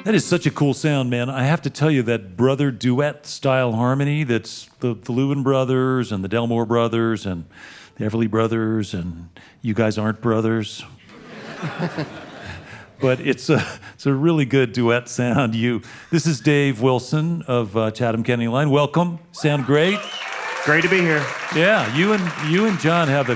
That is such a cool sound, man. I have to tell you that brother duet style harmony that's the Lewin brothers and the Delmore brothers and the Everly brothers and you guys aren't brothers. But it's a really good duet sound. This is Dave Wilson of Chatham County Line. Welcome. Sound great? Great to be here. Yeah, you and John have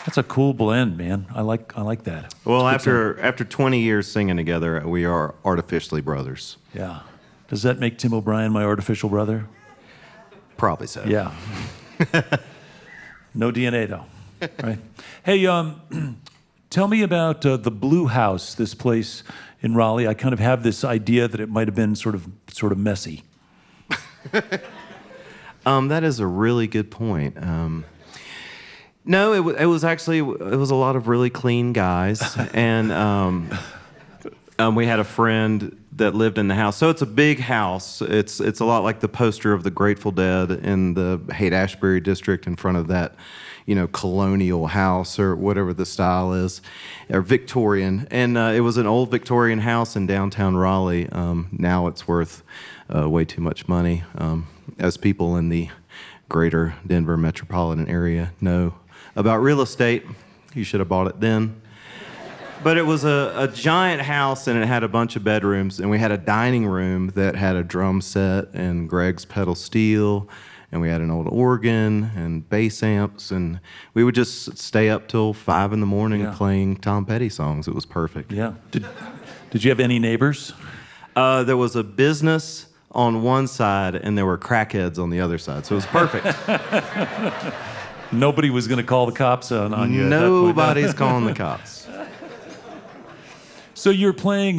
that's a cool blend, man. I like that. Well, after 20 years singing together, we are artificially brothers. Yeah. Does that make Tim O'Brien my artificial brother? Probably so. Yeah. No DNA though, right? Hey, tell me about the Blue House, this place in Raleigh. I kind of have this idea that it might have been sort of messy. That is a really good point. No, it was a lot of really clean guys, and we had a friend that lived in the house. So it's a big house. It's a lot like the poster of the Grateful Dead in the Haight-Ashbury district in front of that, colonial house or whatever the style is, or Victorian. And it was an old Victorian house in downtown Raleigh. Now it's worth way too much money, as people in the greater Denver metropolitan area know about real estate. You should have bought it then. But it was a giant house, and it had a bunch of bedrooms, and we had a dining room that had a drum set and Greg's pedal steel, and we had an old organ and bass amps, and we would just stay up till 5 a.m. playing Tom Petty songs. It was perfect. Yeah. Did you have any neighbors? There was a business on one side, and there were crackheads on the other side, so it was perfect. Nobody was going to call the cops on you. Nobody's calling the cops. So you're playing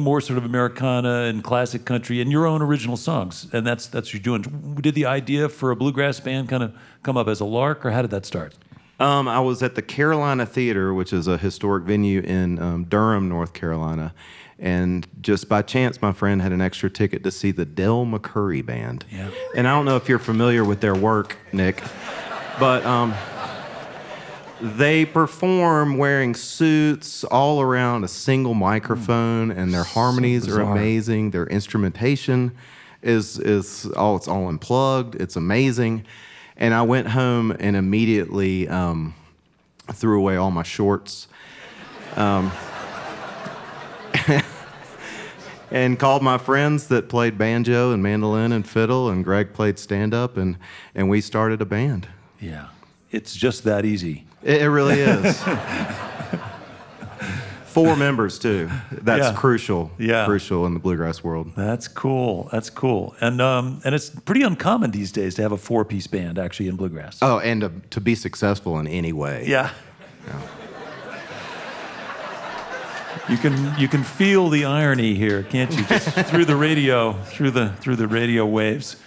more sort of Americana and classic country and your own original songs, and that's what you're doing. Did the idea for a bluegrass band kind of come up as a lark, or how did that start? I was at the Carolina Theater, which is a historic venue in Durham, North Carolina, and just by chance, my friend had an extra ticket to see the Del McCoury Band. Yeah. And I don't know if you're familiar with their work, Nick, but they perform wearing suits all around a single microphone, and their harmonies are amazing. Their instrumentation it's all unplugged. It's amazing. And I went home and immediately threw away all my shorts. And called my friends that played banjo and mandolin and fiddle, and Greg played stand-up, and we started a band. Yeah, it's just that easy. It really is. 4 members, too. That's crucial. Yeah. Crucial in the bluegrass world. That's cool. And it's pretty uncommon these days to have a 4-piece band, actually, in bluegrass. Oh, and to be successful in any way. Yeah. You can feel the irony here, can't you? Just through the radio waves.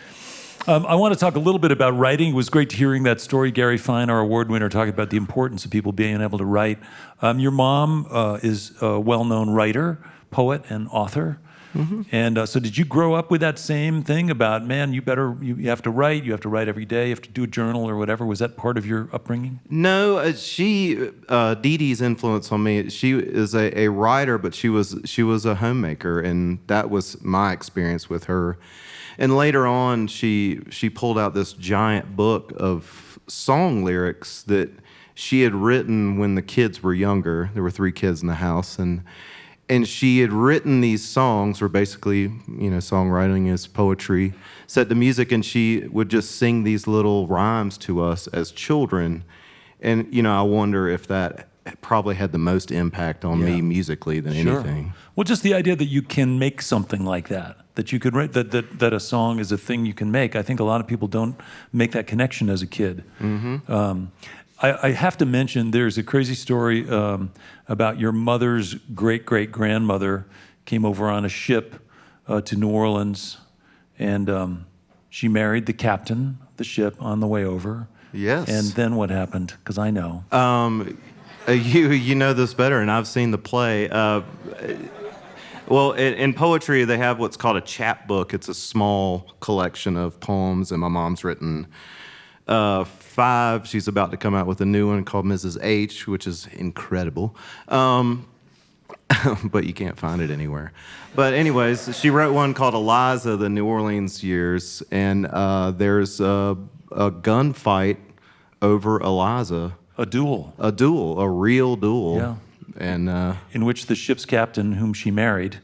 I want to talk a little bit about writing. It was great hearing that story, Gary Fine, our award winner, talking about the importance of people being able to write. Your mom is a well-known writer, poet, and author. Mm-hmm. And so did you grow up with that same thing about, man, you have to write every day, you have to do a journal or whatever? Was that part of your upbringing? No, Dee Dee's influence on me, she is a writer, but she was a homemaker, and that was my experience with her. And later on, she pulled out this giant book of song lyrics that she had written when the kids were younger. There were 3 kids in the house, and she had written these songs, where basically, songwriting is poetry, set to music, and she would just sing these little rhymes to us as children. And, I wonder if that probably had the most impact on me musically than anything. Well, just the idea that you can make something like that you could write, that a song is a thing you can make. I think a lot of people don't make that connection as a kid. Mm-hmm. I have to mention, there's a crazy story about your mother's great-great-grandmother came over on a ship to New Orleans, and she married the captain of the ship on the way over. Yes. And then what happened? Because I know. You know this better, and I've seen the play. Well, in poetry, they have what's called a chapbook. It's a small collection of poems, and my mom's written 5. She's about to come out with a new one called Mrs. H, which is incredible. but you can't find it anywhere. But anyways, she wrote one called Eliza, the New Orleans Years, and there's a gunfight over Eliza. A duel. A real duel. Yeah. And in which the ship's captain, whom she married,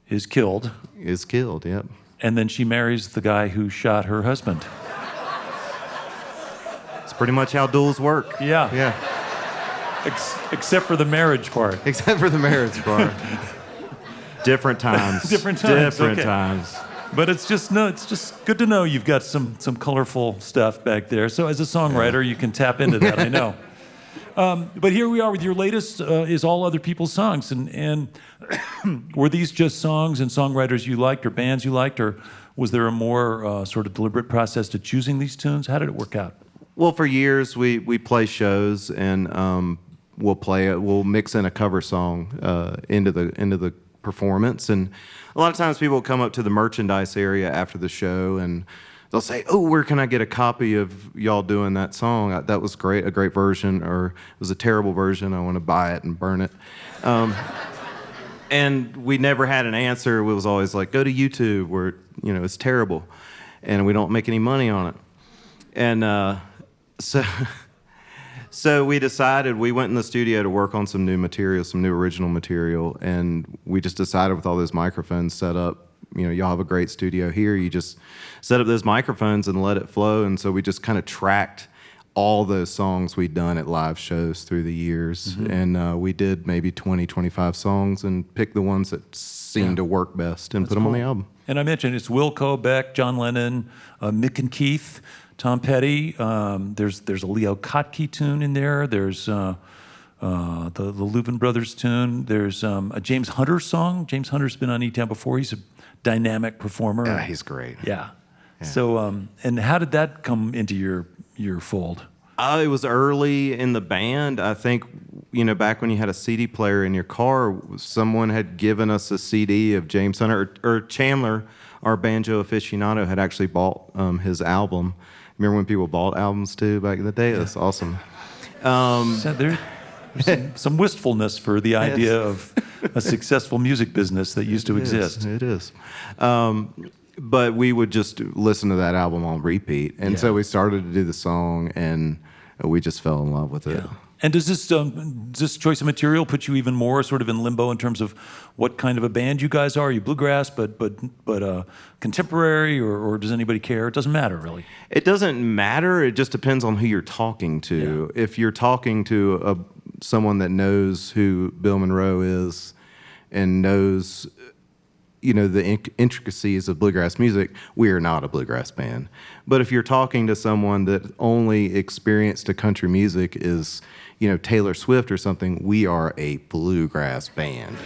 is killed. Yep. And then she marries the guy who shot her husband. It's pretty much how duels work. Yeah. Yeah. Except for the marriage part. Except for the marriage part. Different times. Different times. Different Okay. times. But it's just good to know you've got some colorful stuff back there. So as a songwriter, you can tap into that, I know. But here we are with your latest is all other people's songs. And were these just songs and songwriters you liked or bands you liked, or was there a more sort of deliberate process to choosing these tunes? How did it work out? Well, for years we play shows and we'll mix in a cover song into the performance, and a lot of times people will come up to the merchandise area after the show and they'll say, "Oh, where can I get a copy of y'all doing that song? That was great, a great version, or it was a terrible version. I want to buy it and burn it." And we never had an answer. It was always like, "Go to YouTube, where it's terrible, and we don't make any money on it." And so we decided, we went in the studio to work on some new material, some new original material, and we just decided with all those microphones set up, y'all have a great studio here, you just set up those microphones and let it flow. And so we just kind of tracked all those songs we'd done at live shows through the years. Mm-hmm. And we did maybe 20, 25 songs and picked the ones that seemed to work best and put them on the album. And I mentioned it's Wilco, Beck, John Lennon, Mick and Keith, Tom Petty. There's a Leo Kottke tune in there. There's the Louvin Brothers tune. There's a James Hunter song. James Hunter's been on eTown before. He's a dynamic performer. Yeah, he's great. Yeah. So, and how did that come into your fold? It was early in the band. I think, back when you had a CD player in your car, someone had given us a CD of James Hunter, or Chandler, our banjo aficionado, had actually bought his album. Remember when people bought albums too back in the day? That's awesome. So there's some wistfulness for the idea of a successful music business that used to exist. It is. But we would just listen to that album on repeat. And so we started to do the song, and we just fell in love with it. Yeah. And does this choice of material put you even more sort of in limbo in terms of what kind of a band you guys are? Are you bluegrass, but contemporary, or does anybody care? It doesn't matter, really. It doesn't matter. It just depends on who you're talking to. Yeah. If you're talking to someone that knows who Bill Monroe is and knows the intricacies of bluegrass music, we are not a bluegrass band. But if you're talking to someone that only experienced a country music is, Taylor Swift or something, we are a bluegrass band.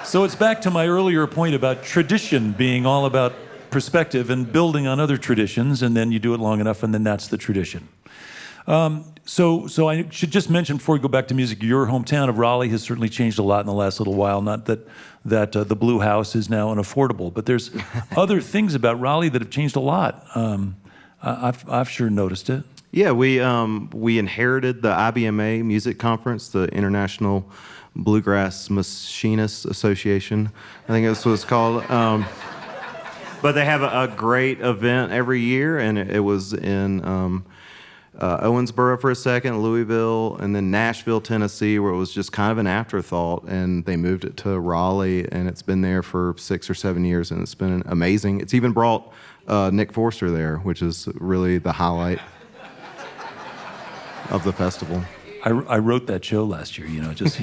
So it's back to my earlier point about tradition being all about perspective and building on other traditions, and then you do it long enough, and then that's the tradition. So I should just mention before we go back to music, your hometown of Raleigh has certainly changed a lot in the last little while. Not that the Blue House is now unaffordable, but there's other things about Raleigh that have changed a lot. I've sure noticed it. Yeah, we inherited the IBMA Music Conference, the International Bluegrass Machinists Association, I think that's what it's called. But they have a great event every year, and it was in Owensboro for a second, Louisville, and then Nashville, Tennessee, where it was just kind of an afterthought, and they moved it to Raleigh, and it's been there for 6 or 7 years, and it's been amazing. It's even brought Nick Forster there, which is really the highlight of the festival. I wrote that show last year, just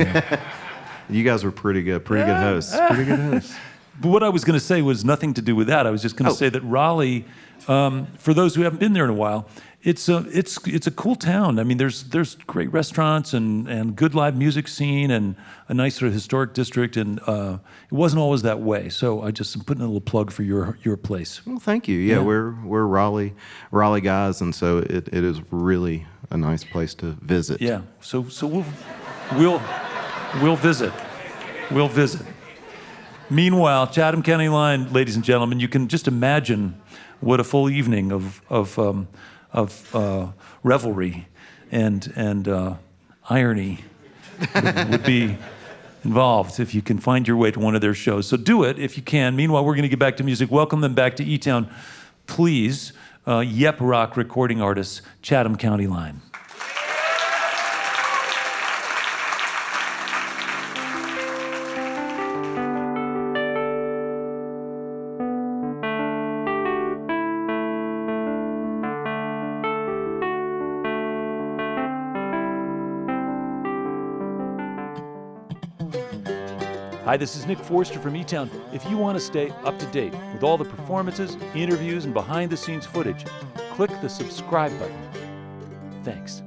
You guys were pretty good hosts. Pretty good hosts. But what I was going to say was nothing to do with that. I was just going to say that Raleigh, for those who haven't been there in a while, it's a cool town. I mean, there's great restaurants and good live music scene and a nice sort of historic district, and it wasn't always that way. So I just am putting a little plug for your place. Well, thank you. Yeah, we're Raleigh guys, and so it is really a nice place to visit. Yeah. So we'll visit. We'll visit. Meanwhile, Chatham County Line, ladies and gentlemen, you can just imagine what a full evening of revelry and irony would be involved if you can find your way to one of their shows. So do it if you can. Meanwhile, we're going to get back to music. Welcome them back to eTown, please. Yep Rock recording artists, Chatham County Line. Hi, this is Nick Forster from eTown. If you want to stay up to date with all the performances, interviews, and behind-the-scenes footage, click the subscribe button. Thanks.